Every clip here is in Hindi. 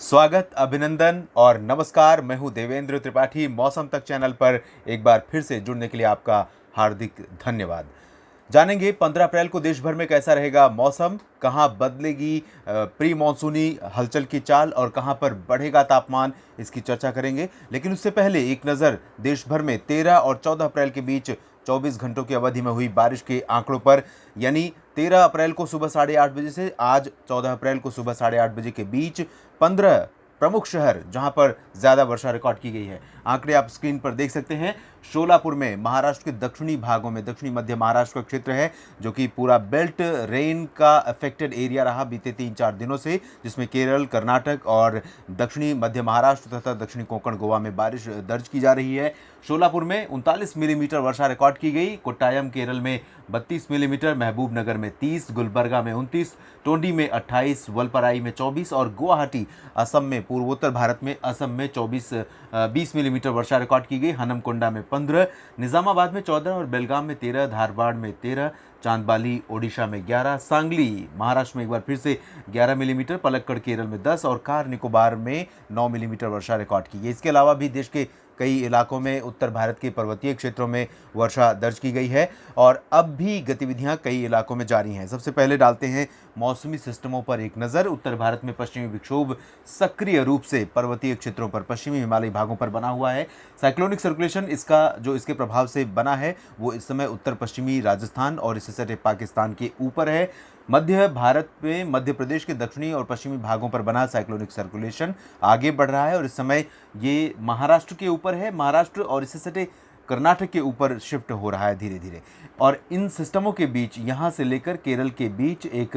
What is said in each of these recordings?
स्वागत, अभिनंदन और नमस्कार। मैं हूं देवेंद्र त्रिपाठी। मौसम तक चैनल पर एक बार फिर से जुड़ने के लिए आपका हार्दिक धन्यवाद। जानेंगे 15 अप्रैल को देश भर में कैसा रहेगा मौसम, कहां बदलेगी प्री मानसूनी हलचल की चाल और कहां पर बढ़ेगा तापमान, इसकी चर्चा करेंगे। लेकिन उससे पहले एक नज़र देश भर में 13 और 14 अप्रैल के बीच 24 घंटों की अवधि में हुई बारिश के आंकड़ों पर। यानी 13 अप्रैल को सुबह 8:30 बजे से आज 14 अप्रैल को सुबह 8:30 बजे के बीच 15 प्रमुख शहर जहां पर ज्यादा वर्षा रिकॉर्ड की गई है। आंकड़े आप स्क्रीन पर देख सकते हैं। शोलापुर में महाराष्ट्र के दक्षिणी भागों में, दक्षिणी मध्य महाराष्ट्र का क्षेत्र है जो कि पूरा बेल्ट रेन का अफेक्टेड एरिया रहा बीते 3-4 दिनों से, जिसमें केरल, कर्नाटक और दक्षिणी मध्य महाराष्ट्र तथा दक्षिणी कोंकण गोवा में बारिश दर्ज की जा रही है। शोलापुर में 39 मिलीमीटर वर्षा रिकॉर्ड की गई। कोट्टायम केरल में 32 मिलीमीटर, महबूबनगर में 30, गुलबर्गा में 29, टोंडी में 28, वलपराई में 24 और गुवाहाटी असम में, पूर्वोत्तर भारत में असम में 20 मिलीमीटर वर्षा रिकॉर्ड की गई। हनमकोंडा में 15, निजामाबाद में 14 और बेलगाम में 13, धारवाड़ में 13, चांदबाली ओडिशा में 11, सांगली महाराष्ट्र में एक बार फिर से 11 मिलीमीटर, पलक्कड़ केरल में 10 और कार निकोबार में 9 मिलीमीटर वर्षा रिकॉर्ड की गई। इसके अलावा भी देश के कई इलाकों में, उत्तर भारत के पर्वतीय क्षेत्रों में वर्षा दर्ज की गई है और अब भी गतिविधियां कई इलाकों में जारी हैं। सबसे पहले डालते हैं मौसमी सिस्टमों पर एक नज़र। उत्तर भारत में पश्चिमी विक्षोभ सक्रिय रूप से पर्वतीय क्षेत्रों पर, पश्चिमी हिमालयी भागों पर बना हुआ है। साइक्लोनिक सर्कुलेशन इसके प्रभाव से बना है वो इस समय उत्तर पश्चिमी राजस्थान और इससे सटे पाकिस्तान के ऊपर है। मध्य भारत में मध्य प्रदेश के दक्षिणी और पश्चिमी भागों पर बना साइक्लोनिक सर्कुलेशन आगे बढ़ रहा है और इस समय ये महाराष्ट्र के ऊपर है। महाराष्ट्र और इससे सटे कर्नाटक के ऊपर शिफ्ट हो रहा है धीरे धीरे। और इन सिस्टमों के बीच यहाँ से लेकर केरल के बीच एक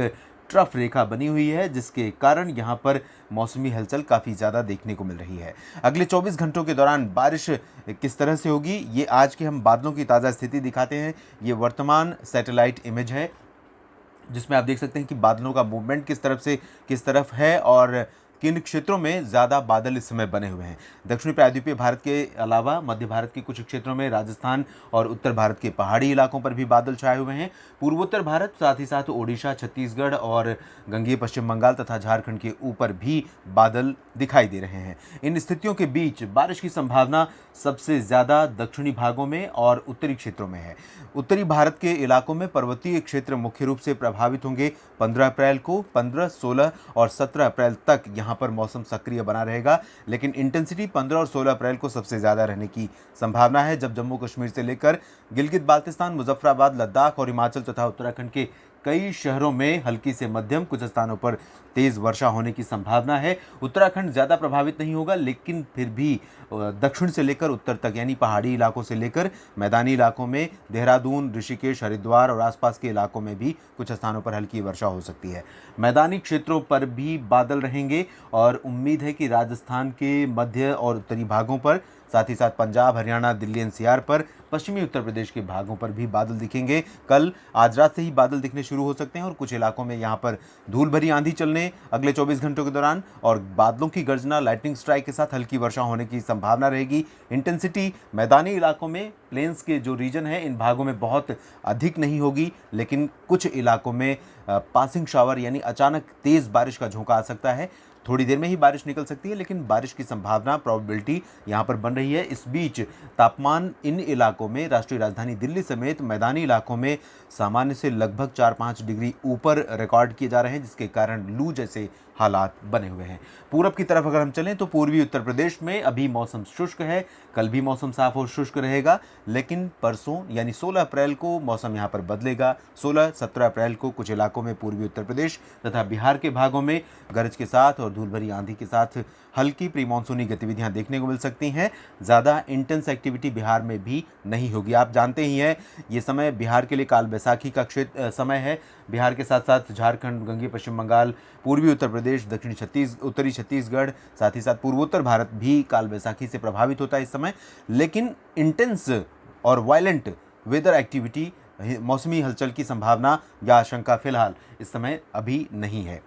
ट्रफ रेखा बनी हुई है, जिसके कारण यहाँ पर मौसमी हलचल काफ़ी ज़्यादा देखने को मिल रही है। अगले 24 घंटों के दौरान बारिश किस तरह से होगी, ये आज के हम बादलों की ताज़ा स्थिति दिखाते हैं। ये वर्तमान सैटेलाइट इमेज है जिसमें आप देख सकते हैं कि बादलों का मूवमेंट किस तरफ है और किन क्षेत्रों में ज़्यादा बादल इस समय बने हुए हैं। दक्षिणी प्रायद्वीपीय भारत के अलावा मध्य भारत के कुछ क्षेत्रों में, राजस्थान और उत्तर भारत के पहाड़ी इलाकों पर भी बादल छाए हुए हैं। पूर्वोत्तर भारत, साथ ही साथ ओडिशा, छत्तीसगढ़ और गंगेय पश्चिम बंगाल तथा झारखंड के ऊपर भी बादल दिखाई दे रहे हैं। इन स्थितियों के बीच बारिश की संभावना सबसे ज़्यादा दक्षिणी भागों में और उत्तरी क्षेत्रों में है। उत्तरी भारत के इलाकों में पर्वतीय क्षेत्र मुख्य रूप से प्रभावित होंगे। 15 अप्रैल को 15, 16 और 17 अप्रैल तक यहाँ पर मौसम सक्रिय बना रहेगा, लेकिन इंटेंसिटी 15 और 16 अप्रैल को सबसे ज़्यादा रहने की संभावना है, जब जम्मू कश्मीर से लेकर गिलगित बाल्तिस्तान, मुजफ्फराबाद, लद्दाख और हिमाचल तथा उत्तराखंड के कई शहरों में हल्की से मध्यम, कुछ स्थानों पर तेज़ वर्षा होने की संभावना है। उत्तराखंड ज़्यादा प्रभावित नहीं होगा, लेकिन फिर भी दक्षिण से लेकर उत्तर तक, यानी पहाड़ी इलाकों से लेकर मैदानी इलाकों में, देहरादून, ऋषिकेश, हरिद्वार और आसपास के इलाकों में भी कुछ स्थानों पर हल्की वर्षा हो सकती है। मैदानी क्षेत्रों पर भी बादल रहेंगे और उम्मीद है कि राजस्थान के मध्य और उत्तरी भागों पर, साथ ही साथ पंजाब, हरियाणा, दिल्ली एनसीआर पर, पश्चिमी उत्तर प्रदेश के भागों पर भी बादल दिखेंगे। कल आज रात से ही बादल दिखने शुरू हो सकते हैं और कुछ इलाकों में यहाँ पर धूल भरी आंधी चलने अगले 24 घंटों के दौरान और बादलों की गर्जना, लाइटनिंग स्ट्राइक के साथ हल्की वर्षा होने की संभावना रहेगी। इंटेंसिटी मैदानी इलाकों में, प्लेन्स के जो रीजन है, इन भागों में बहुत अधिक नहीं होगी, लेकिन कुछ इलाकों में पासिंग शावर यानी अचानक तेज़ बारिश का झोंका आ सकता है। थोड़ी देर में ही बारिश निकल सकती है, लेकिन बारिश की संभावना, प्रोबेबिलिटी यहाँ पर बन रही है। इस बीच तापमान इन इलाकों में, राष्ट्रीय राजधानी दिल्ली समेत मैदानी इलाकों में सामान्य से लगभग 4-5 डिग्री ऊपर रिकॉर्ड किए जा रहे हैं, जिसके कारण लू जैसे हालात बने हुए हैं। पूरब की तरफ अगर हम चलें तो पूर्वी उत्तर प्रदेश में अभी मौसम शुष्क है। कल भी मौसम साफ और शुष्क रहेगा, लेकिन परसों यानी 16 अप्रैल को मौसम यहाँ पर बदलेगा। 16-17 अप्रैल को कुछ इलाकों में पूर्वी उत्तर प्रदेश तथा बिहार के भागों में गरज के साथ और धूल भरी आंधी के साथ हल्की प्री मानसूनी गतिविधियां देखने को मिल सकती हैं। ज़्यादा इंटेंस एक्टिविटी बिहार में भी नहीं होगी। आप जानते ही हैं ये समय बिहार के लिए काल बैसाखी का समय है। बिहार के साथ साथ झारखंड, गंगेय पश्चिम बंगाल, पूर्वी उत्तर प्रदेश, उत्तरी छत्तीसगढ़, साथ ही साथ पूर्वोत्तर भारत भी काल बैसाखी से प्रभावित होता है इस समय। लेकिन इंटेंस और वायलेंट वेदर एक्टिविटी, मौसमी हलचल की संभावना या आशंका फिलहाल इस समय अभी नहीं है।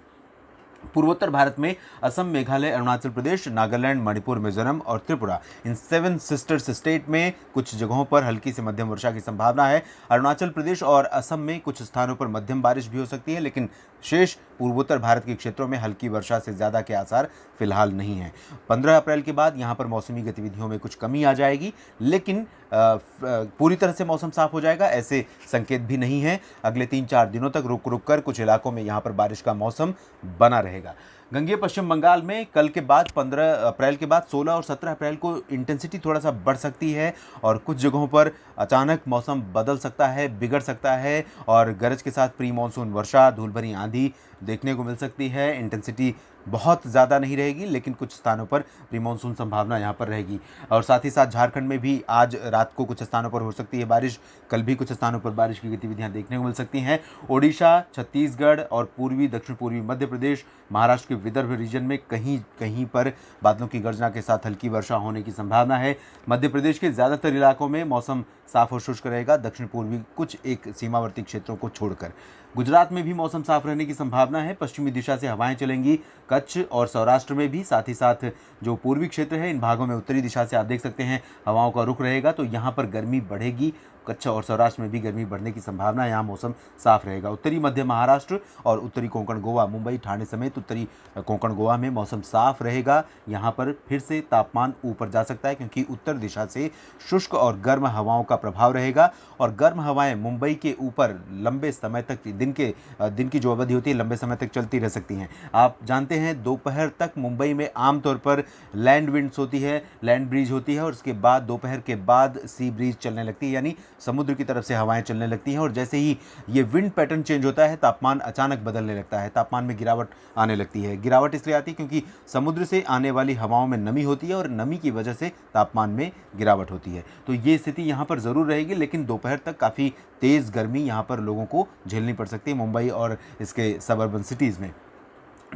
पूर्वोत्तर भारत में असम, मेघालय, अरुणाचल प्रदेश, नागालैंड, मणिपुर, मिजोरम और त्रिपुरा, इन 7 सिस्टर्स स्टेट में कुछ जगहों पर हल्की से मध्यम वर्षा की संभावना है। अरुणाचल प्रदेश और असम में कुछ स्थानों पर मध्यम बारिश भी हो सकती है, लेकिन शेष पूर्वोत्तर भारत के क्षेत्रों में हल्की वर्षा से ज़्यादा के आसार फिलहाल नहीं हैं। 15 अप्रैल के बाद यहाँ पर मौसमी गतिविधियों में कुछ कमी आ जाएगी, लेकिन पूरी तरह से मौसम साफ हो जाएगा ऐसे संकेत भी नहीं है। अगले 3-4 दिनों तक रुक रुक कर कुछ इलाकों में यहाँ पर बारिश का मौसम बना रहेगा। गंगेय पश्चिम बंगाल में कल के बाद 15 अप्रैल के बाद 16 और 17 अप्रैल को इंटेंसिटी थोड़ा सा बढ़ सकती है और कुछ जगहों पर अचानक मौसम बदल सकता है, बिगड़ सकता है और गरज के साथ प्री मानसून वर्षा, धूल भरी आंधी देखने को मिल सकती है। इंटेंसिटी बहुत ज़्यादा नहीं रहेगी, लेकिन कुछ स्थानों पर प्री मानसून संभावना यहाँ पर रहेगी। और साथ ही साथ झारखंड में भी आज रात को कुछ स्थानों पर हो सकती है बारिश, कल भी कुछ स्थानों पर बारिश की गतिविधियाँ देखने को मिल सकती हैं। ओडिशा, छत्तीसगढ़ और पूर्वी दक्षिण पूर्वी मध्य प्रदेश, महाराष्ट्र के विदर्भ रीजन में कहीं कहीं पर बादलों की गर्जना के साथ हल्की वर्षा होने की संभावना है। मध्य प्रदेश के ज़्यादातर इलाकों में मौसम साफ और शुष्क रहेगा, दक्षिण पूर्वी कुछ एक सीमावर्ती क्षेत्रों को छोड़कर। गुजरात में भी मौसम साफ रहने की संभावना है। पश्चिमी दिशा से हवाएं चलेंगी कच्छ और सौराष्ट्र में भी। साथ ही साथ जो पूर्वी क्षेत्र है, इन भागों में उत्तरी दिशा से आप देख सकते हैं हवाओं का रुख रहेगा, तो यहाँ पर गर्मी बढ़ेगी। कच्छ और सौराष्ट्र में भी गर्मी बढ़ने की संभावना है। यहाँ मौसम साफ रहेगा। उत्तरी मध्य महाराष्ट्र और उत्तरी कोंकण गोवा, मुंबई, ठाणे समेत उत्तरी कोंकण गोवा में मौसम साफ रहेगा। यहाँ पर फिर से तापमान ऊपर जा सकता है, क्योंकि उत्तर दिशा से शुष्क और गर्म हवाओं का प्रभाव रहेगा और गर्म हवाएं मुंबई के ऊपर लंबे समय तक दिन की जो अवधि होती है लंबे समय तक चलती रह सकती हैं। आप जानते हैं दोपहर तक मुंबई में आमतौर पर लैंड विंड्स होती है, लैंड ब्रीज होती है और उसके बाद दोपहर के बाद सी ब्रीज चलने लगती है, यानी समुद्र की तरफ से हवाएं चलने लगती हैं। और जैसे ही ये विंड पैटर्न चेंज होता है, तापमान अचानक बदलने लगता है, तापमान में गिरावट आने लगती है। गिरावट इसलिए आती है क्योंकि समुद्र से आने वाली हवाओं में नमी होती है और नमी की वजह से तापमान में गिरावट होती है। तो ये स्थिति यहाँ पर ज़रूर रहेगी, लेकिन दोपहर तक काफ़ी तेज़ गर्मी यहाँ पर लोगों को झेलनी पड़ सकती है मुंबई और इसके सबर्बन सिटीज़ में।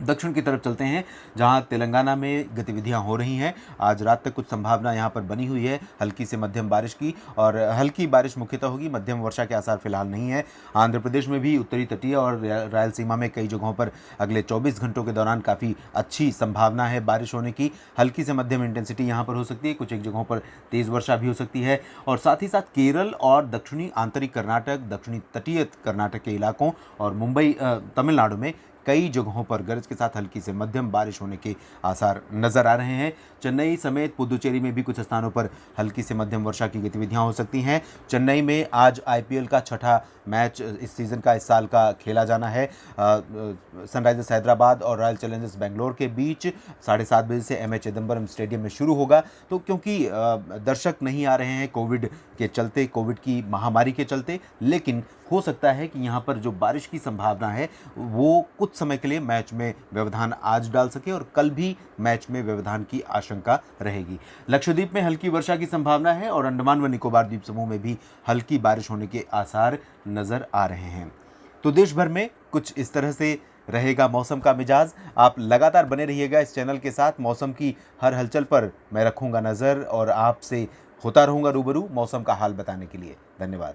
दक्षिण की तरफ चलते हैं, जहां तेलंगाना में गतिविधियां हो रही हैं। आज रात तक कुछ संभावना यहां पर बनी हुई है हल्की से मध्यम बारिश की, और हल्की बारिश मुख्यतः होगी, मध्यम वर्षा के आसार फिलहाल नहीं है। आंध्र प्रदेश में भी उत्तरी तटीय और रायलसीमा में कई जगहों पर अगले 24 घंटों के दौरान काफ़ी अच्छी संभावना है बारिश होने की। हल्की से मध्यम इंटेंसिटी यहाँ पर हो सकती है, कुछ एक जगहों पर तेज़ वर्षा भी हो सकती है। और साथ ही साथ केरल और दक्षिणी आंतरिक कर्नाटक, दक्षिणी तटीय कर्नाटक के इलाकों और मुंबई तमिलनाडु में कई जगहों पर गरज के साथ हल्की से मध्यम बारिश होने के आसार नजर आ रहे हैं। चेन्नई समेत पुदुचेरी में भी कुछ स्थानों पर हल्की से मध्यम वर्षा की गतिविधियां हो सकती हैं। चेन्नई में आज आईपीएल का छठा मैच इस सीज़न का, इस साल का खेला जाना है। सनराइजर्स हैदराबाद और रॉयल चैलेंजर्स बेंगलोर के बीच 7:30 बजे से एमए चिदम्बरम स्टेडियम में शुरू होगा। तो क्योंकि दर्शक नहीं आ रहे हैं कोविड के चलते, कोविड की महामारी के चलते, लेकिन हो सकता है कि यहाँ पर जो बारिश की संभावना है वो कुछ समय के लिए मैच में व्यवधान आज डाल सके और कल भी मैच में व्यवधान की आशंका रहेगी। लक्षद्वीप में हल्की वर्षा की संभावना है और अंडमान व निकोबार द्वीप समूह में भी हल्की बारिश होने के आसार नजर आ रहे हैं। तो देश भर में कुछ इस तरह से रहेगा मौसम का मिजाज। आप लगातार बने रहिएगा इस चैनल के साथ। मौसम की हर हलचल पर मैं रखूंगा नज़र और आपसे होता रहूंगा रूबरू मौसम का हाल बताने के लिए। धन्यवाद।